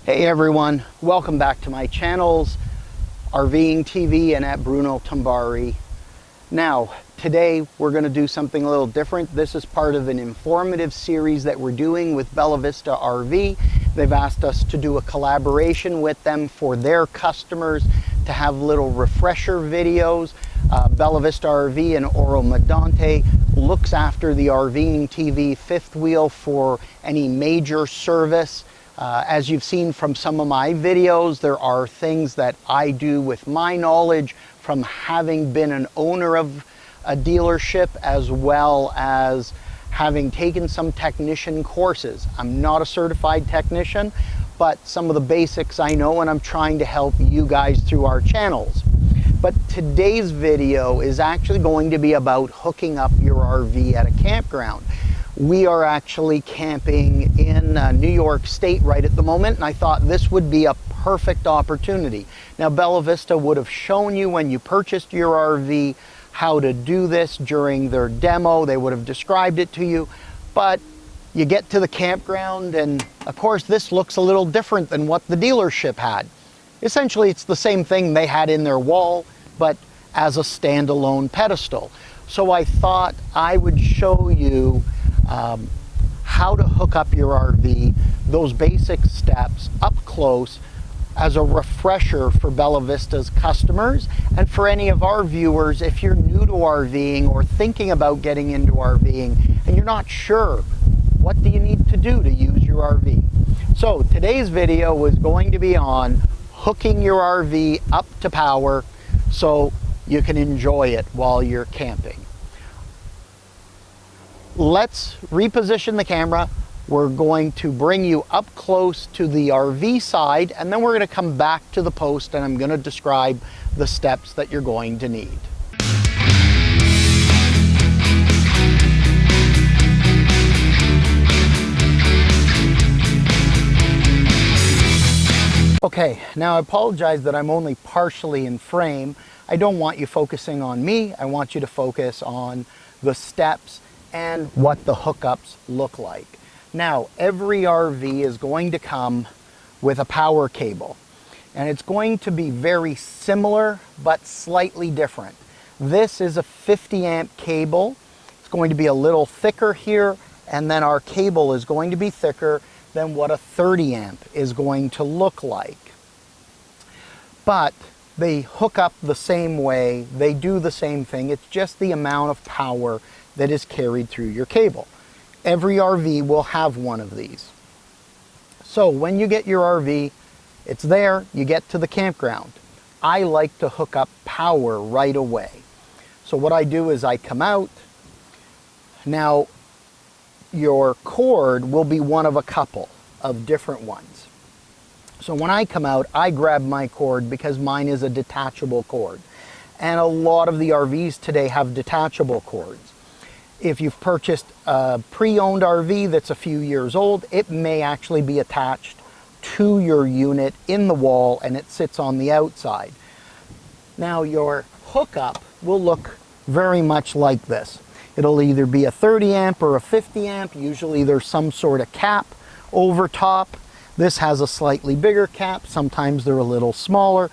Hey everyone, welcome back to my channels, RVing TV and at Bruno Tambari. Now, today we're going to do something a little different. This is part of an informative series that we're doing with Bella Vista RV. They've asked us to do a collaboration with them for their customers to have little refresher videos. Bella Vista RV and Oro Medante looks after the RVing TV fifth wheel for any major service. As you've seen from some of my videos, there are things that I do with my knowledge from having been an owner of a dealership, as well as having taken some technician courses. I'm not a certified technician, but some of the basics I know, and I'm trying to help you guys through our channels. But today's video is actually going to be about hooking up your RV at a campground. We are actually camping in New York State right at the moment, and I thought this would be a perfect opportunity. Now, Bella Vista would have shown you when you purchased your RV how to do this during their demo. They would have described it to you, but you get to the campground and of course this looks a little different than what the dealership had. Essentially, it's the same thing they had in their wall, but as a standalone pedestal. So I thought I would show you how to hook up your RV, those basic steps up close as a refresher for Bella Vista's customers, and for any of our viewers, if you're new to RVing or thinking about getting into RVing and you're not sure, what do you need to do to use your RV? So today's video is going to be on hooking your RV up to power so you can enjoy it while you're camping. Let's reposition the camera. We're going to bring you up close to the RV side, and then we're going to come back to the post and I'm going to describe the steps that you're going to need. Okay, now I apologize that I'm only partially in frame. I don't want you focusing on me. I want you to focus on the steps and what the hookups look like. Now, every RV is going to come with a power cable, and it's going to be very similar but slightly different. This is a 50 amp cable. It's going to be a little thicker here, and then our cable is going to be thicker than what a 30 amp is going to look like. But they hook up the same way, they do the same thing, it's just the amount of power that is carried through your cable. Every RV will have one of these. So when you get your RV, it's there, you get to the campground. I like to hook up power right away. So what I do is I come out. Now, your cord will be one of a couple of different ones. So when I come out, I grab my cord because mine is a detachable cord. And a lot of the RVs today have detachable cords. If you've purchased a pre-owned RV that's a few years old, it may actually be attached to your unit in the wall and it sits on the outside. Now your hookup will look very much like this. It'll either be a 30 amp or a 50 amp. Usually there's some sort of cap over top. This has a slightly bigger cap. Sometimes they're a little smaller,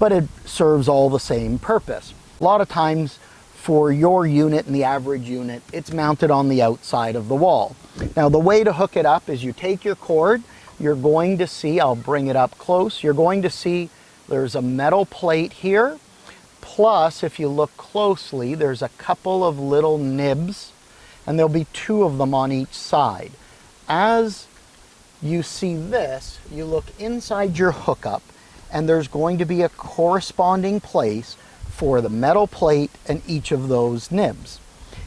but it serves all the same purpose. A lot of times for your unit and the average unit, it's mounted on the outside of the wall. Now the way to hook it up is you take your cord, you're going to see, I'll bring it up close, you're going to see there's a metal plate here, plus if you look closely, there's a couple of little nibs, and there'll be two of them on each side. As you see this, you look inside your hookup, and there's going to be a corresponding place for the metal plate and each of those nibs.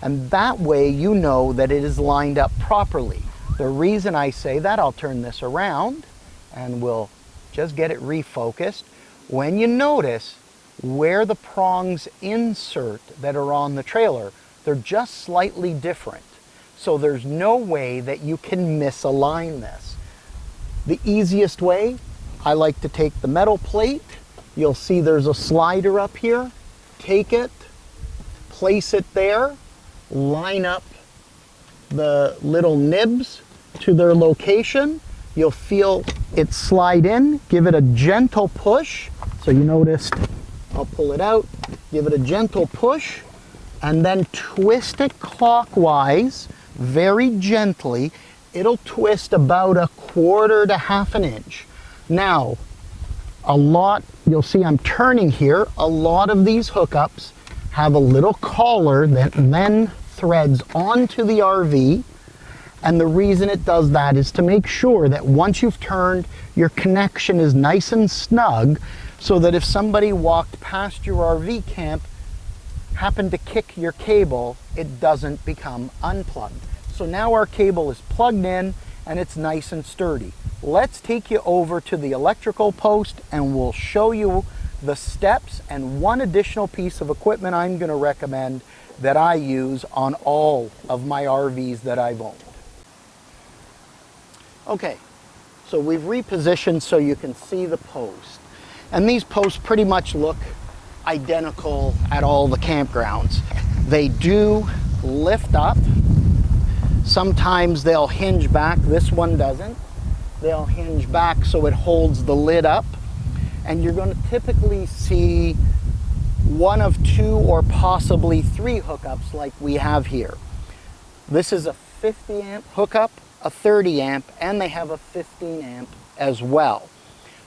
And that way you know that it is lined up properly. The reason I say that, I'll turn this around and we'll just get it refocused. When you notice where the prongs insert that are on the trailer, they're just slightly different. So there's no way that you can misalign this. The easiest way, I like to take the metal plate. You'll see there's a slider up here. Take it, place it there, line up the little nibs to their location. You'll feel it slide in, give it a gentle push. So you noticed, I'll pull it out, give it a gentle push, and then twist it clockwise, very gently. It'll twist about 1/4 to 1/2 inch. Now, you'll see I'm turning here, a lot of these hookups have a little collar that then threads onto the RV. And the reason it does that is to make sure that once you've turned, your connection is nice and snug, so that if somebody walked past your RV camp, happened to kick your cable, it doesn't become unplugged. So now our cable is plugged in and it's nice and sturdy. Let's take you over to the electrical post and we'll show you the steps and one additional piece of equipment I'm going to recommend that I use on all of my RVs that I've owned. Okay, so we've repositioned so you can see the post. And these posts pretty much look identical at all the campgrounds. They do lift up. Sometimes they'll hinge back. This one doesn't. They'll hinge back so it holds the lid up. And you're going to typically see one of 2 or possibly 3 hookups like we have here. This is a 50 amp hookup, a 30 amp, and they have a 15 amp as well.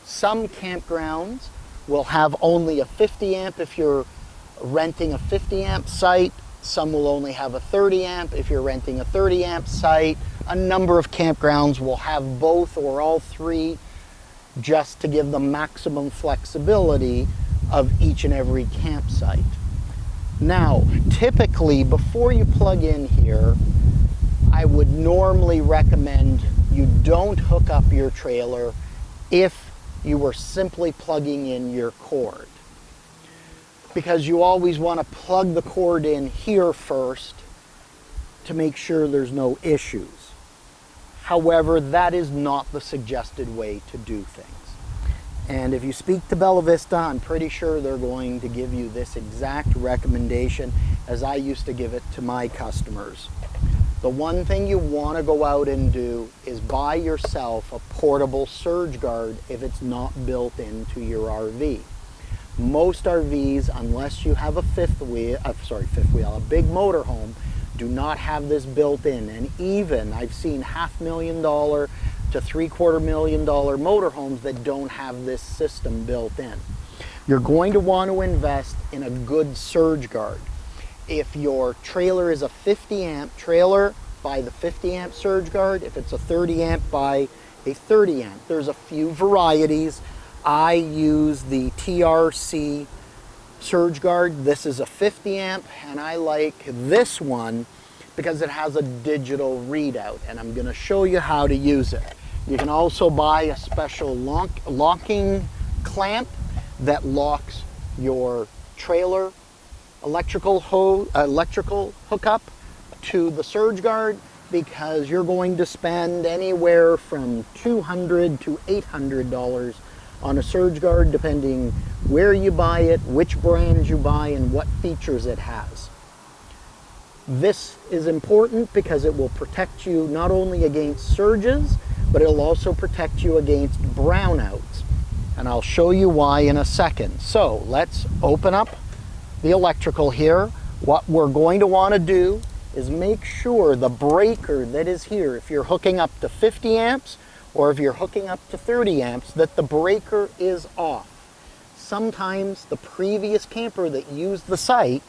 Some campgrounds will have only a 50 amp if you're renting a 50 amp site. Some will only have a 30 amp if you're renting a 30 amp site. A number of campgrounds will have both or all 3, just to give the maximum flexibility of each and every campsite. Now, typically before you plug in here, I would normally recommend you don't hook up your trailer if you were simply plugging in your cord, because you always want to plug the cord in here first to make sure there's no issues. However, that is not the suggested way to do things. And if you speak to Bella Vista, I'm pretty sure they're going to give you this exact recommendation as I used to give it to my customers. The one thing you want to go out and do is buy yourself a portable surge guard if it's not built into your RV. Most RVs, unless you have a a big motorhome, do not have this built in. And even I've seen $500,000 to $750,000 motorhomes that don't have this system built in. You're going to want to invest in a good surge guard. If your trailer is a 50 amp trailer, buy the 50 amp surge guard. If it's a 30 amp, buy a 30 amp. There's a few varieties. I use the TRC surge guard. This is a 50 amp, and I like this one because it has a digital readout, and I'm going to show you how to use it. You can also buy a special locking clamp that locks your trailer electrical hookup to the surge guard, because you're going to spend anywhere from $200 to $800 on a surge guard, depending where you buy it, which brand you buy, and what features it has. This is important because it will protect you not only against surges, but it'll also protect you against brownouts. And I'll show you why in a second. So let's open up the electrical here. What we're going to want to do is make sure the breaker that is here, if you're hooking up to 50 amps or if you're hooking up to 30 amps, that the breaker is off. Sometimes the previous camper that used the site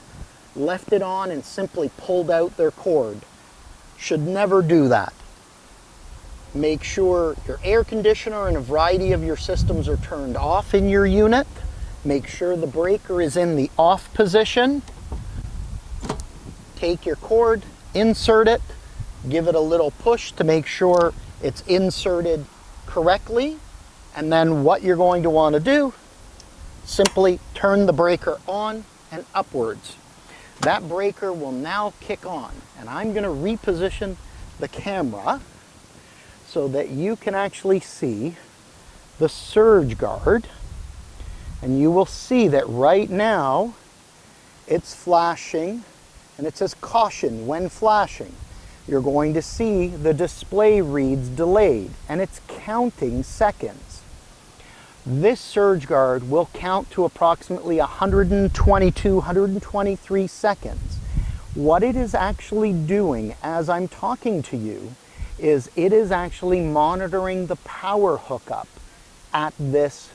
left it on and simply pulled out their cord. Should never do that. Make sure your air conditioner and a variety of your systems are turned off in your unit. Make sure the breaker is in the off position. Take your cord, insert it, give it a little push to make sure it's inserted correctly. And then what you're going to want to do, simply turn the breaker on and upwards. That breaker will now kick on. And I'm going to reposition the camera so that you can actually see the surge guard. And you will see that right now it's flashing and it says caution when flashing. you're going to see the display reads delayed, and it's counting seconds. This surge guard will count to approximately 122, 123 seconds. What it is actually doing as I'm talking to you is it is actually monitoring the power hookup at this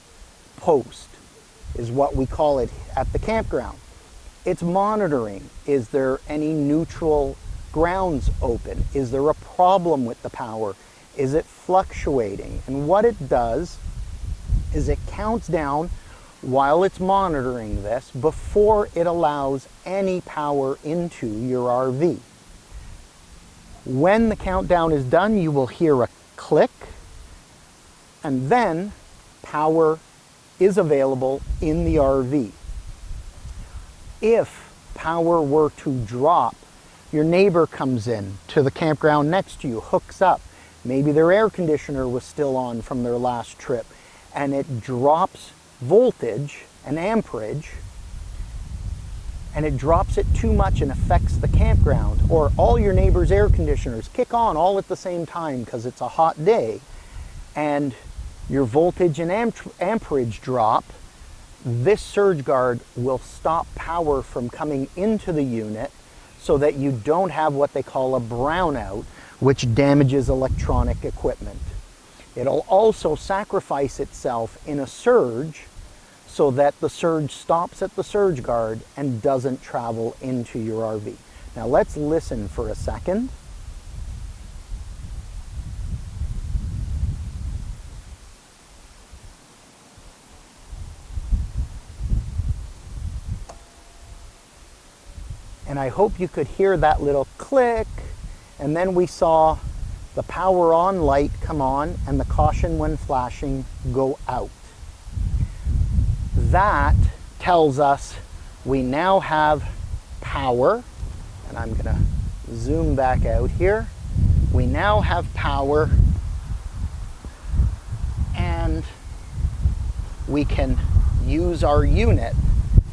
post, is what we call it at the campground. It's monitoring, is there any neutral grounds open? Is there a problem with the power? Is it fluctuating? And what it does is it counts down while it's monitoring this before it allows any power into your RV. When the countdown is done, you will hear a click, and then power is available in the RV. If power were to drop, your neighbor comes in to the campground next to you, hooks up, maybe their air conditioner was still on from their last trip, and it drops voltage and amperage, and it drops it too much and affects the campground, or all your neighbor's air conditioners kick on all at the same time because it's a hot day, and your voltage and amperage drop, this surge guard will stop power from coming into the unit so that you don't have what they call a brownout, which damages electronic equipment. It'll also sacrifice itself in a surge so that the surge stops at the surge guard and doesn't travel into your RV. Now let's listen for a second. And I hope you could hear that little click, and then we saw the power on light come on and the caution when flashing go out. That tells us we now have power, and I'm going to zoom back out here. We now have power, and we can use our unit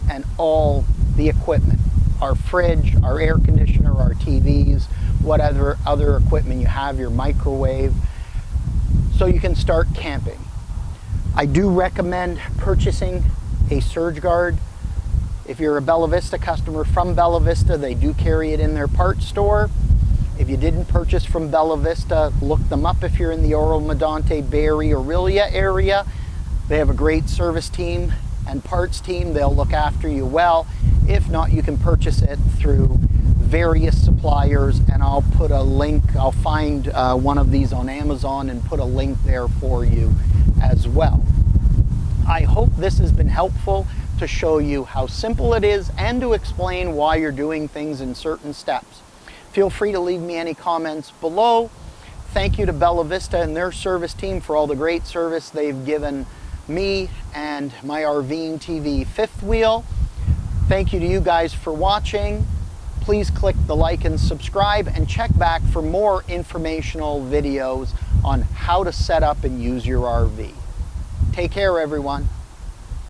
and all the equipment. Our fridge, our air conditioner, our TVs, whatever other equipment you have, your microwave, so you can start camping. I do recommend purchasing a surge guard. If you're a Bella Vista customer from Bella Vista, they do carry it in their parts store. If you didn't purchase from Bella Vista, look them up if you're in the Oro, Medonte, Barrie, Orillia area. They have a great service team and parts team. They'll look after you well. If not, you can purchase it through various suppliers, and I'll put a link. I'll find one of these on Amazon and put a link there for you as well. I hope this has been helpful to show you how simple it is and to explain why you're doing things in certain steps. Feel free to leave me any comments below. Thank you to Bella Vista and their service team for all the great service they've given me and my RVing TV fifth wheel. Thank you to you guys for watching. Please click the like and subscribe, and check back for more informational videos on how to set up and use your RV. Take care, everyone.